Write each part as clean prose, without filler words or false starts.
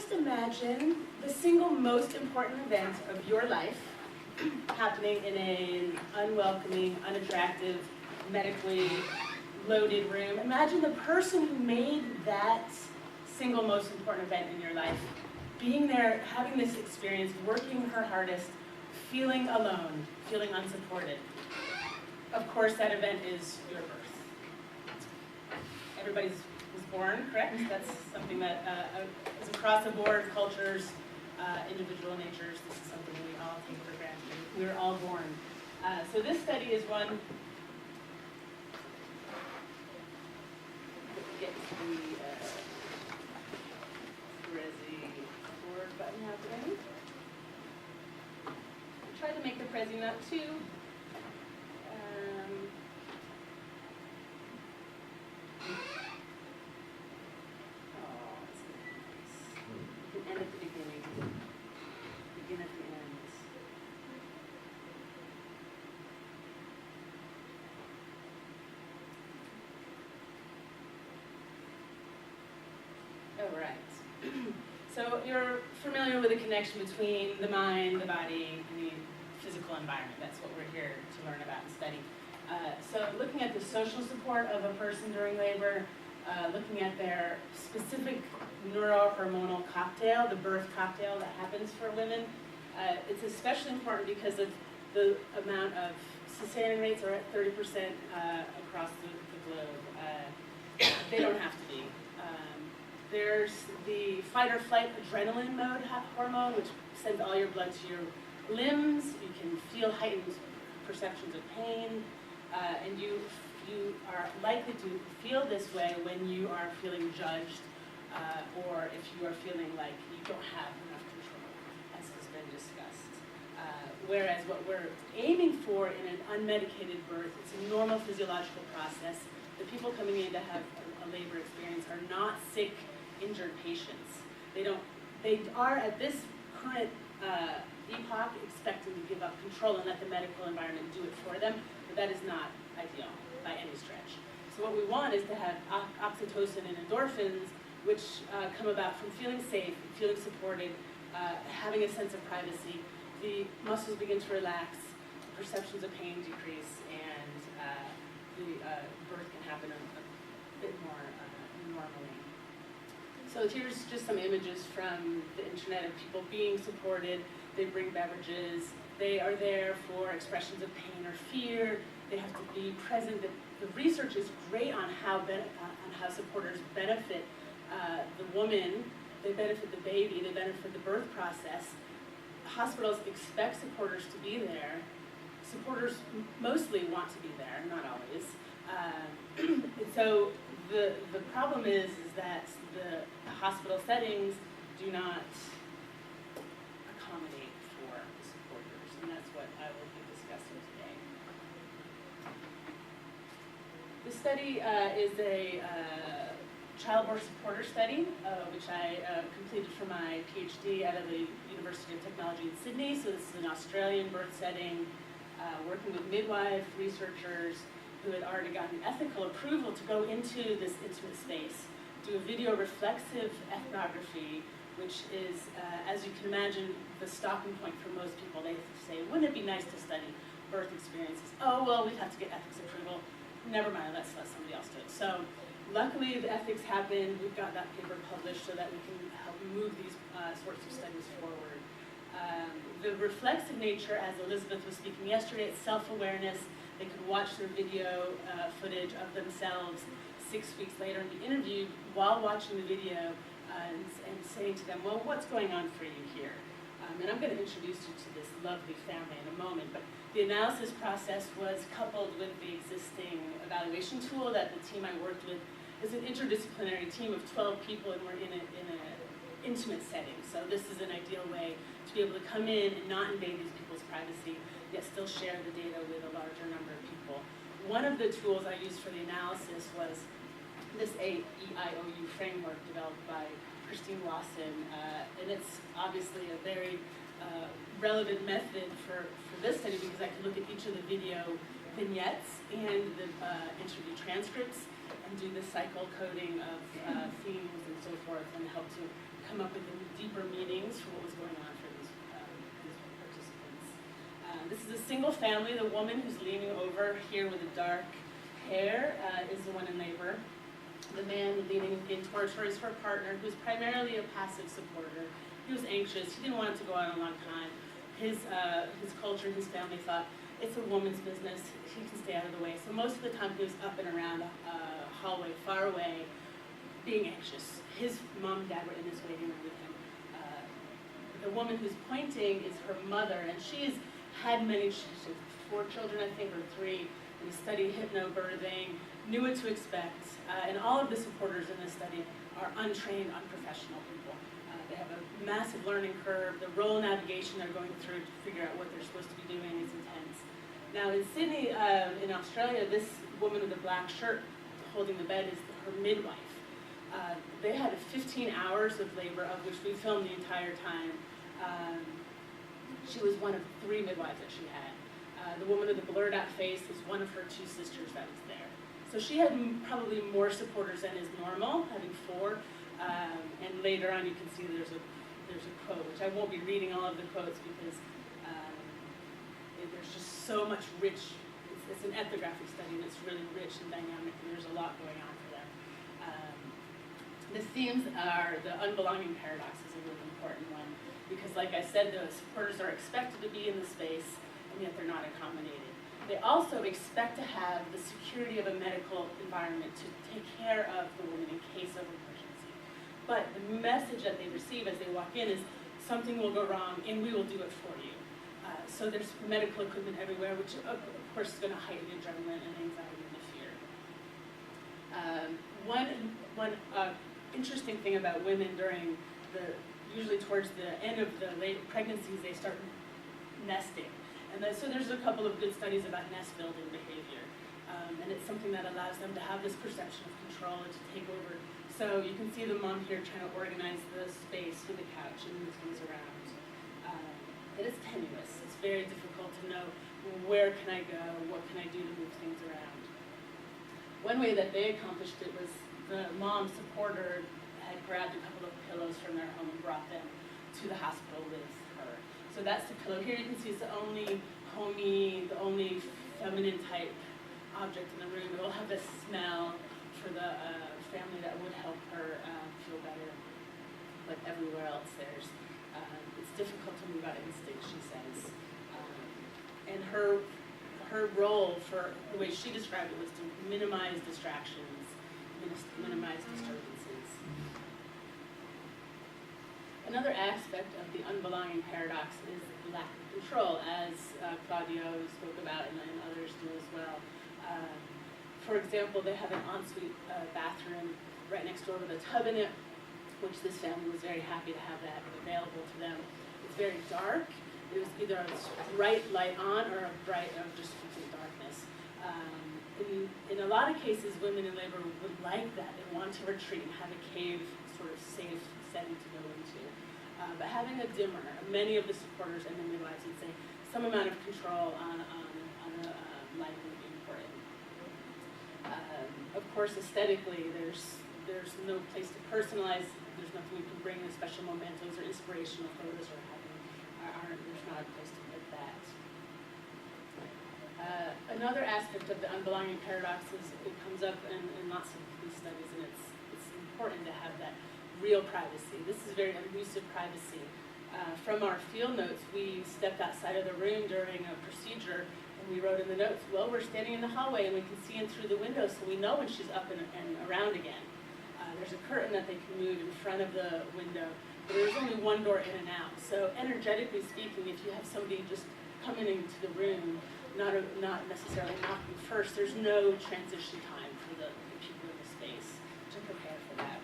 just imagine the single most important event of your life happening in an unwelcoming, unattractive, medically loaded room. Imagine the person who made that single most important event in your life being there, having this experience, working her hardest, feeling alone, feeling unsupported. Of course, that event is your birth. Everybody was born, correct? That's something that is across the board, cultures, individual natures. This is something we all take for granted. We were all born. So this study is one. Get the Prezi forward button happening. Try to make the Prezi not too. You can end at the beginning. Begin at the end. All right. So you're familiar with the connection between the mind, the body, and the physical environment. That's what we're here to learn about and study. So looking at the social support of a person during labor, looking at their specific neurohormonal cocktail, the birth cocktail that happens for women, it's especially important because of the amount of cesarean rates are at 30% across the globe. They don't have to be. There's the fight or flight adrenaline mode hormone, which sends all your blood to your limbs. You can feel heightened perceptions of pain, and you are likely to feel this way when you are feeling judged, or if you are feeling like you don't have enough control, as has been discussed. Whereas what we're aiming for in an unmedicated birth, it's a normal physiological process. The people coming in to have a labor experience are not sick, injured patients. They are at this current epoch expecting to give up control and let the medical environment do it for them, but that is not ideal by any stretch. So what we want is to have oxytocin and endorphins, which come about from feeling safe, feeling supported, having a sense of privacy. The muscles begin to relax, perceptions of pain decrease, and the birth can happen a bit more normally. So here's just some images from the internet of people being supported. They bring beverages. They are there for expressions of pain or fear. They have to be present. The research is great on how supporters benefit the woman. They benefit the baby. They benefit the birth process. Hospitals expect supporters to be there. Supporters mostly want to be there, not always. So the problem is that the hospital settings do not accommodate for the supporters, and that's what I will be discussing today. The study is a child birth supporter study, which I completed for my PhD out of the University of Technology in Sydney. So this is an Australian birth setting, working with midwife researchers who had already gotten ethical approval to go into this intimate space, do a video reflexive ethnography, which is, as you can imagine, the stopping point for most people. They say, wouldn't it be nice to study birth experiences? Oh, well, we'd have to get ethics approval. Never mind, let's let somebody else do it. So luckily, the ethics happened. We've got that paper published so that we can help move these sorts of studies forward. The reflexive nature, as Elizabeth was speaking yesterday, it's self-awareness. They could watch their video footage of themselves 6 weeks later and be interviewed while watching the video and saying to them, well, what's going on for you here? And I'm going to introduce you to this lovely family in a moment, but the analysis process was coupled with the existing evaluation tool that the team I worked with is an interdisciplinary team of 12 people, and we're in an intimate setting. So this is an ideal way to be able to come in and not invade these people's privacy, yet still share the data with a larger number of people. One of the tools I used for the analysis was this AEIOU framework developed by Christine Lawson, and it's obviously a very relevant method for this study because I could look at each of the video vignettes and the interview transcripts and do the cycle coding of themes and so forth, and help to come up with the deeper meanings for what was going on for these participants. This is a single family. The woman who's leaning over here with the dark hair is the one in labor. The man leaning in towards her is her partner, who's primarily a passive supporter. He was anxious. He didn't want it to go on a long time. His culture, his family thought, it's a woman's business. She can stay out of the way. So most of the time he was up and around the hallway, far away, being anxious. His mom and dad were in this waiting room with him. The woman who's pointing is her mother, and she's had many, she has 4 children, I think, or 3, and studied hypnobirthing, knew what to expect, and all of the supporters in this study are untrained, unprofessional people. They have a massive learning curve. The role navigation they're going through to figure out what they're supposed to be doing is intense. Now in Sydney, in Australia, this woman with the black shirt holding the bed is her midwife. They had 15 hours of labor, of which we filmed the entire time. She was one of 3 midwives that she had. The woman with the blurred out face was one of her 2 sisters that was there. So she had probably more supporters than is normal, having 4. And later on you can see there's a quote, which I won't be reading all of the quotes because there's just so much rich, it's an ethnographic study and it's really rich and dynamic and there's a lot going on for them. The themes are, the unbelonging paradox is a really important one because like I said, the supporters are expected to be in the space and yet they're not accommodated. They also expect to have the security of a medical environment to take care of the woman in case of emergency. But the message that they receive as they walk in is something will go wrong and we will do it for you. So there's medical equipment everywhere, which of course is going to heighten adrenaline and anxiety and the fear. One interesting thing about women during usually towards the end of the late pregnancies, they start nesting. And so there's a couple of good studies about nest building behavior. And it's something that allows them to have this perception of control and to take over. So you can see the mom here trying to organize the space with the couch and move things around. It is tenuous. It's very difficult to know where can I go, what can I do to move things around. One way that they accomplished it was the mom supporter had grabbed a couple of pillows from their home and brought them to the hospital with her. So that's the pillow. Here you can see it's the only homey, the only feminine type object in the room. It will have a smell for the family that would help her feel better. But everywhere else there's, it's difficult to move out of instinct, she says. And her role, for the way she described it, was to minimize distractions, minimize disturbances. Another aspect of the unbelonging paradox is lack of control, as Claudio spoke about and others do as well. For example, they have an ensuite bathroom right next door with a tub in it, which this family was very happy to have that available to them. It's very dark. It was either a bright light on or a bright or just complete darkness. In a lot of cases, women in labor would like that. They want to retreat and have a cave sort of safe setting to go into. But having a dimmer, many of the supporters and the midwives would say some amount of control on the light would be important. Of course, aesthetically, there's no place to personalize. There's nothing you can bring in special mementos or inspirational photos or there's not a place to put that. Another aspect of the unbelonging paradox is it comes up in lots of these studies, and it's important to have that real privacy. This is very elusive privacy. From our field notes, we stepped outside of the room during a procedure, and we wrote in the notes, well, we're standing in the hallway and we can see in through the window, so we know when she's up and around again. There's a curtain that they can move in front of the window, but there's only one door in and out. So energetically speaking, if you have somebody just coming into the room, not necessarily knocking first, there's no transition time for the people in the space to prepare for that.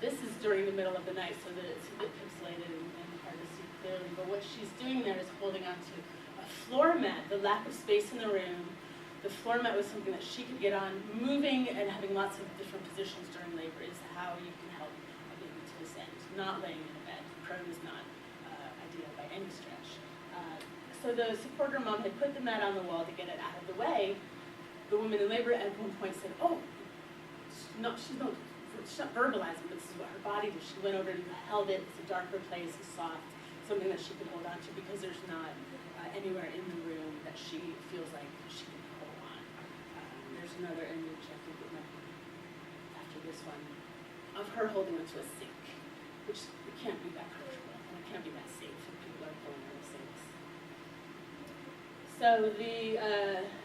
This is during the middle of the night, so that it's a bit pixelated and hard to see clearly, but what she's doing there is holding onto a floor mat. The lack of space in the room, the floor mat was something that she could get on. Moving and having lots of different positions during labor is how you can help a baby to this end. Not laying in a bed. Prone is not ideal by any stretch. So the supporter mom had put the mat on the wall to get it out of the way, the woman in labor at one point said, "Oh, she's not verbalizing, but this is what her body did. She went over and held it. It's a darker place, it's soft, something that she could hold on to because there's not anywhere in the room that she feels like she can hold on." There's another image, I think it might be after this one, of her holding onto a sink, which it can't be that comfortable and it can't be that safe if people are pulling on the sinks. So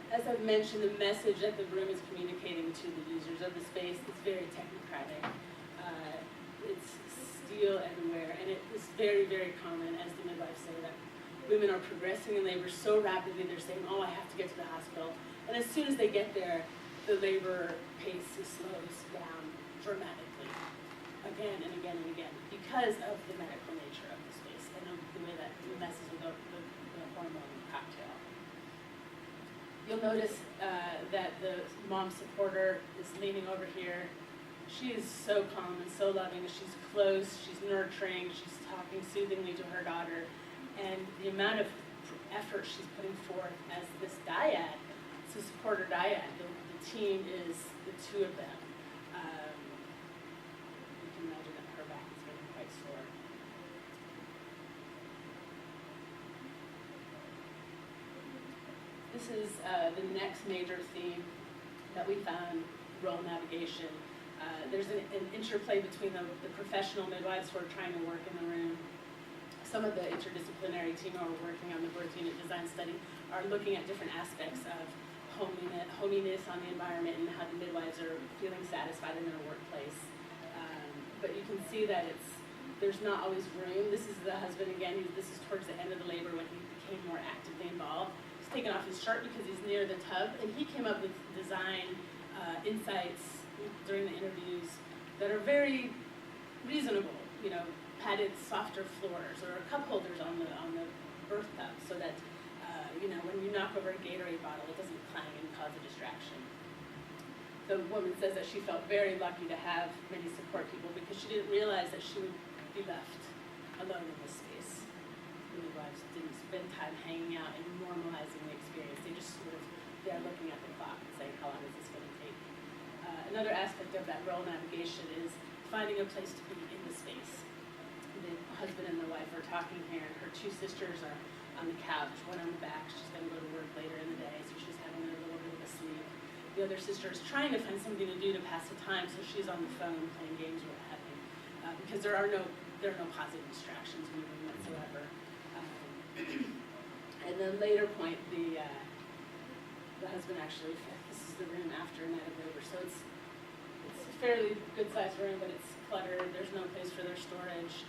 as I've mentioned, the message that the room is communicating to the users of the space is very technocratic. It's steel everywhere, and it is very, very common, as the midwives say, that women are progressing in labor so rapidly, they're saying, "Oh, I have to get to the hospital." And as soon as they get there, the labor pace slows down dramatically, again and again and again, because of the medical nature of the space and the way that it messes with the hormone cocktail. You'll notice that the mom supporter is leaning over here. She is so calm and so loving. She's close, she's nurturing, she's talking soothingly to her daughter. And the amount of effort she's putting forth as this dyad, it's a supporter dyad. The team is the two of them. You can imagine that her back is getting quite sore. This is the next major theme that we found, role navigation. There's an interplay between the professional midwives who are trying to work in the room. Some of the interdisciplinary team who are working on the birth unit design study are looking at different aspects of hominess on the environment and how the midwives are feeling satisfied in their workplace. But you can see that there's not always room. This is the husband again. This is towards the end of the labor when he became more actively involved. He's taken off his shirt because he's near the tub, and he came up with design insights during the interviews that are very reasonable. You know, padded, softer floors, or cup holders on the birth tub, so that when you knock over a Gatorade bottle, it doesn't clang and cause a distraction. The woman says that she felt very lucky to have many support people because she didn't realize that she would be left alone in this space. The midwives didn't spend time hanging out and normalizing the experience. They just they're looking at the clock and saying, how long is this going to take? Another aspect of that role navigation is finding a place to be in the space. The husband and the wife are talking here, and her two sisters are on the couch, one on the back. She's going to go to work later in the day, so she's having a little bit of a sleep. The other sister is trying to find something to do to pass the time, so she's on the phone playing games or what have you, because there are no positive distractions in the room whatsoever. And then later point, the husband actually, this is the room after a night of labor, so it's a fairly good-sized room, but it's cluttered. There's no place for their storage.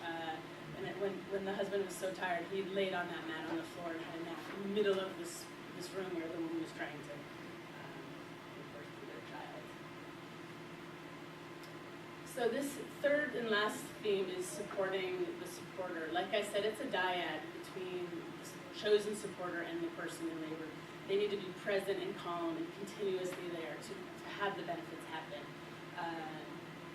And when the husband was so tired, he laid on that mat on the floor and had a nap in the middle of this room where the woman was trying to give birth to their child. So this third and last theme is supporting the supporter. Like I said, it's a dyad between the chosen supporter and the person in labor. They need to be present and calm and continuously there to have the benefits happen.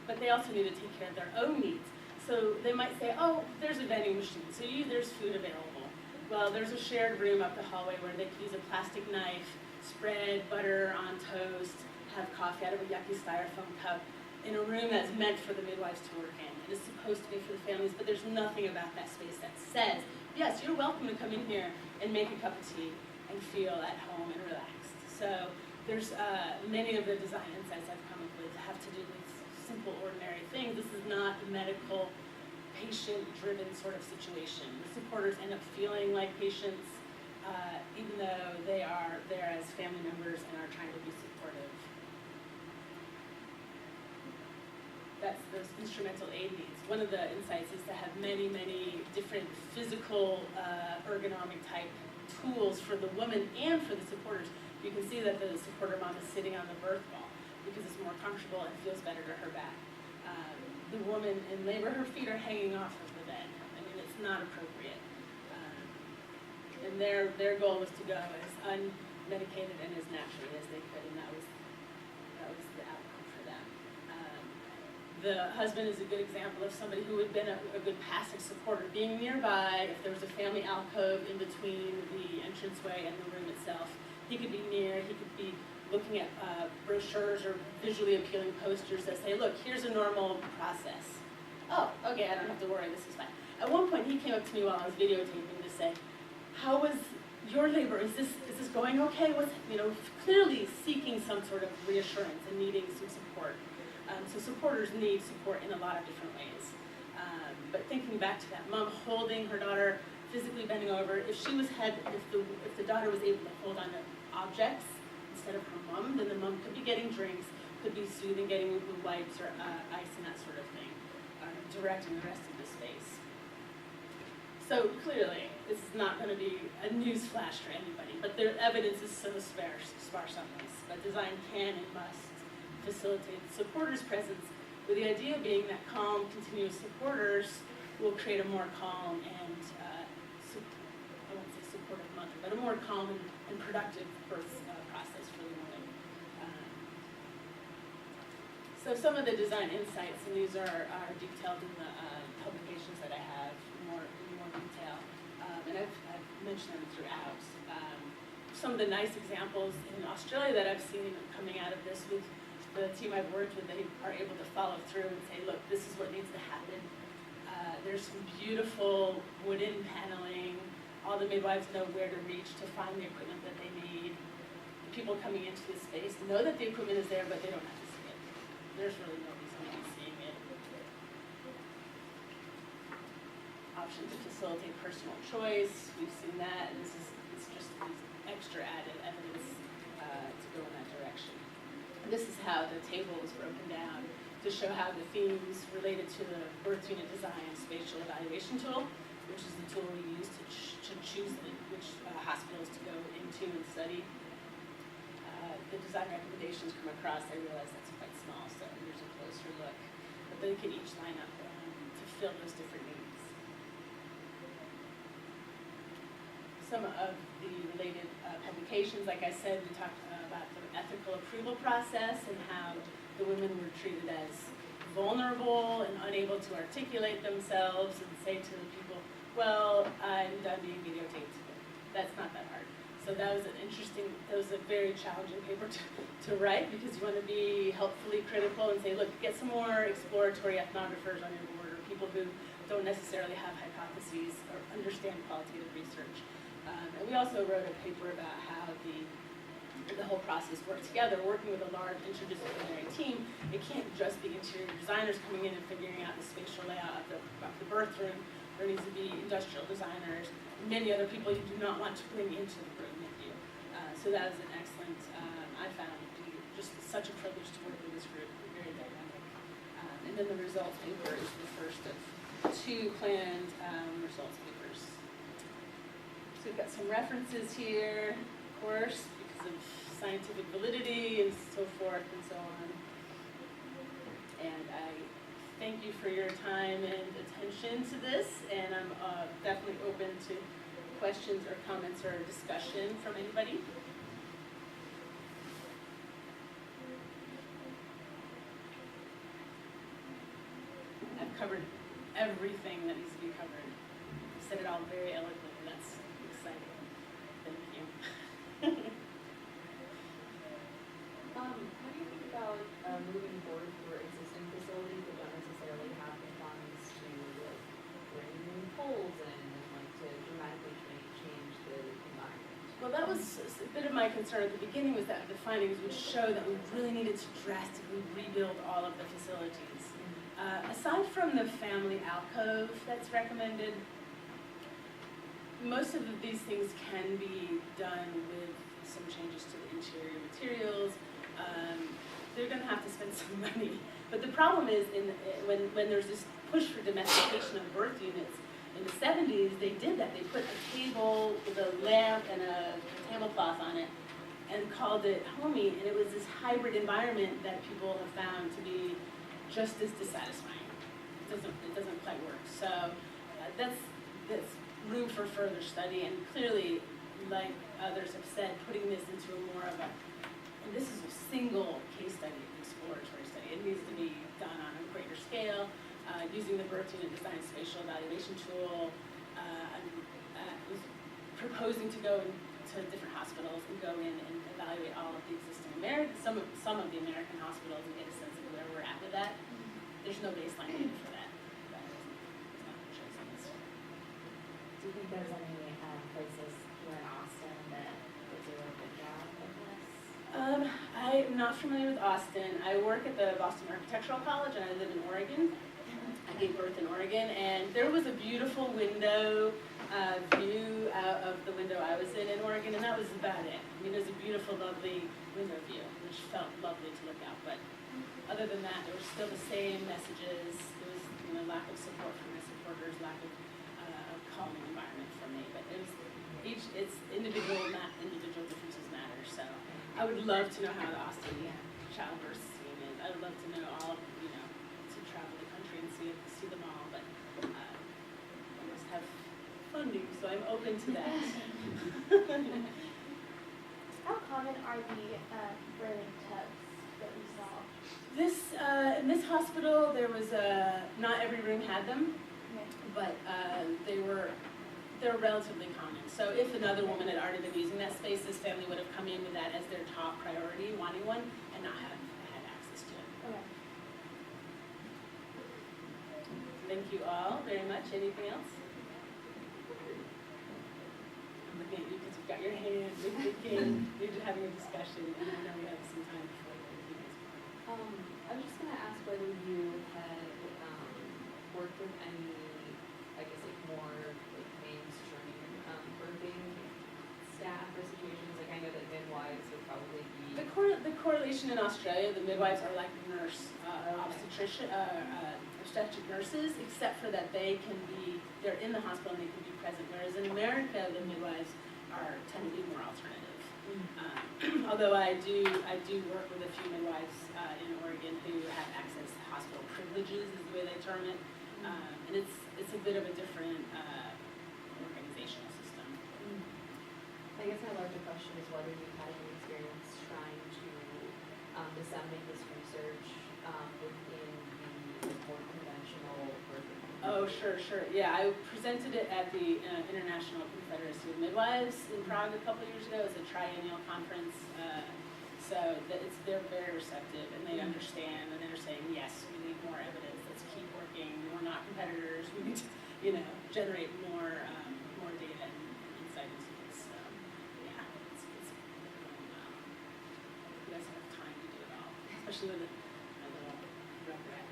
But they also need to take care of their own needs. So they might say, oh, there's a vending machine, so there's food available. Well, there's a shared room up the hallway where they can use a plastic knife, spread butter on toast, have coffee out of a yucky styrofoam cup in a room that's meant for the midwives to work in. It is supposed to be for the families, but there's nothing about that space that says, yes, you're welcome to come in here and make a cup of tea and feel at home and relaxed. So there's many of the design insights I've come up with have to do with simple, ordinary things. This is not a medical, patient-driven sort of situation. The supporters end up feeling like patients, even though they are there as family members and are trying to be supportive. That's those instrumental aid needs. One of the insights is to have many, many different physical, ergonomic type tools for the woman and for the supporters. You can see that the supporter mom is sitting on the birth ball because it's more comfortable and feels better to her back. The woman in labor, her feet are hanging off of the bed. I mean, it's not appropriate. And their goal was to go as unmedicated and as naturally as they could, and that was the outcome for them. The husband is a good example of somebody who had been a good passive supporter, being nearby. If there was a family alcove in between the entranceway and the room itself, he could be near, he could be looking at brochures or visually appealing posters that say, look, here's a normal process. Oh, okay, I don't have to worry, this is fine. At one point, he came up to me while I was videotaping to say, how was your labor? Is this going okay? Clearly seeking some sort of reassurance and needing some support. So supporters need support in a lot of different ways. But thinking back to that mom holding her daughter, physically bending over, if the daughter was able to hold on to objects instead of her mom, then the mom could be getting drinks, could be soothing, getting the wipes or ice and that sort of thing, directing the rest of the space. So clearly, this is not going to be a news flash for anybody, but their evidence is so sparse on this. But design can and must facilitate the supporters' presence, with the idea being that calm, continuous supporters will create a more calm and, I won't say supportive mother, but a more calm and productive birth process for the woman. So some of the design insights, and these are detailed in the publications that I have in more detail, and I've mentioned them throughout. Some of the nice examples in Australia that I've seen coming out of this with the team I've worked with, they are able to follow through and say, look, this is what needs to happen. There's some beautiful wooden paneling. All the midwives know where to reach to find the equipment that they need. The people coming into this space know that the equipment is there, but they don't have to see it. There's really no reason to be seeing it. Option to facilitate personal choice. We've seen that, and it's just extra added evidence to go in that direction. This is how the table is broken down to show how the themes related to the birth unit design spatial evaluation tool, which is the tool we use to choose which hospitals to go into and study. The design recommendations come across. I realize that's quite small, so here's a closer look. But they can each line up to fill those different needs. Some of the related publications, like I said, we talked about the ethical approval process and how the women were treated as vulnerable and unable to articulate themselves and say to the people, well, I'm done being videotaped. That's not that hard. So that was a very challenging paper to write, because you want to be helpfully critical and say, look, get some more exploratory ethnographers on your board, or people who don't necessarily have hypotheses or understand qualitative research. And we also wrote a paper about how the whole process works together, working with a large interdisciplinary team. It can't just be interior designers coming in and figuring out the spatial layout of the birth room. There needs to be industrial designers, and many other people you do not want to bring into the room with you. So that was an excellent, I found it to be just such a privilege to work with this group, very dynamic. And then the results paper is the first of two planned results papers. So we've got some references here, of course, because of scientific validity and so forth and so on. And I thank you for your time and attention to this, and I'm definitely open to questions or comments or discussion from anybody. I've covered everything that needs to be covered. I've said it all very eloquently. That's exciting. Thank you. What do you think about moving forward for existing facilities that don't necessarily have the funds to bring new poles in and to dramatically change the environment? Well, that was a bit of my concern at the beginning, was that the findings would show that we really needed to drastically rebuild all of the facilities. Aside from the family alcove that's recommended, most of these things can be done with some changes to the interior materials. They're going to have to spend some money. But the problem is, when there's this push for domestication of birth units, in the 70s, they did that. They put a table with a lamp and a tablecloth on it and called it homey, and it was this hybrid environment that people have found to be just as dissatisfying. It doesn't quite work. So that's room for further study, and clearly, like others have said, putting this into more of a, and this is a single case study, exploratory study. It needs to be done on a greater scale, using the birth unit design spatial evaluation tool. I was proposing to go and to different hospitals and go in and evaluate all of the existing some of the American hospitals and get a sense of where we're at with that. There's no baseline data for that. That is not chosen this year. Do you think there's any places here in Austin that do a good job of this? I'm not familiar with Austin. I work at the Boston Architectural College and I live in Oregon. I gave birth in Oregon, and there was a beautiful view out of the window I was in Oregon, and that was about it. I mean, it was a beautiful, lovely window view, which felt lovely to look out. But other than that, there were still the same messages. There was, lack of support from my supporters, lack of a calming environment for me. But it was it's individual differences matter. So I would love to know how the Austin childbirth scene is. I would love to know all of, to travel the country and see them all. But I must have funding, so I'm open to that. How common are the rolling tubs that we saw? In this hospital, there was not every room had them, but they were relatively common. So if another woman had already been using that space, this family would have come in with that as their top priority, wanting one, and not had access to it. Okay. Thank you all very much. Anything else? I'm looking at you because you've got your hand. You're having a discussion, and I know we have some time before you guys. I was just gonna ask whether you had worked with any, I guess, like more like mainstream birthing staff or situations. Like I know that midwives would probably be. The correlation in Australia, the midwives are like nurse, obstetric nurses, except for that they're in the hospital and they can be present. Whereas in America, the midwives tend to be more alternative. Although I do work with a few midwives in Oregon who have access to hospital privileges, is the way they term it, and it's a bit of a different organizational system. I guess my larger question is whether you've had any experience trying to disseminate this research within the more conventional birthing. Oh, sure. Yeah, I presented it at the International Confederacy of Midwives in Prague a couple of years ago. It was a triennial conference. So they're very receptive and they understand and they're saying, yes, we need more evidence. Let's keep working. We're not competitors. We need to, generate more data and insight into this. Yeah, it's going well. You guys have time to do it all, especially with a little regret.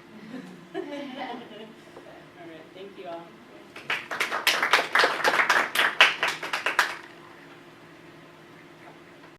All right, thank you all.